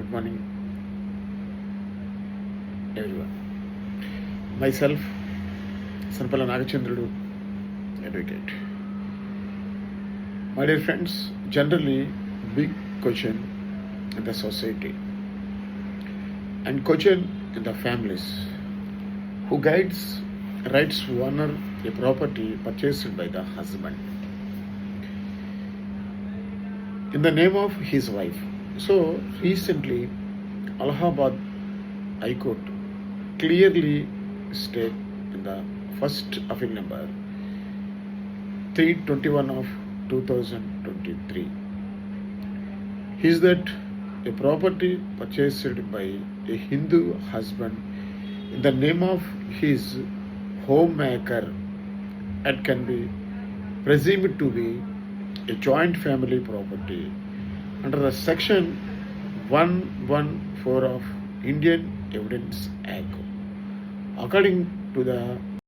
Good morning, everyone. Myself, Sanpala Nagachandrudu, advocate. My dear friends, generally big question in the society and question in the families. Who guides rights to honor a property purchased by the husband in the name of his wife. So recently, Allahabad High Court clearly state in the first appeal number 321 of 2023 is that a property purchased by a Hindu husband in the name of his homemaker it can be presumed to be a joint family property under the section 114 of Indian Evidence Act. According to the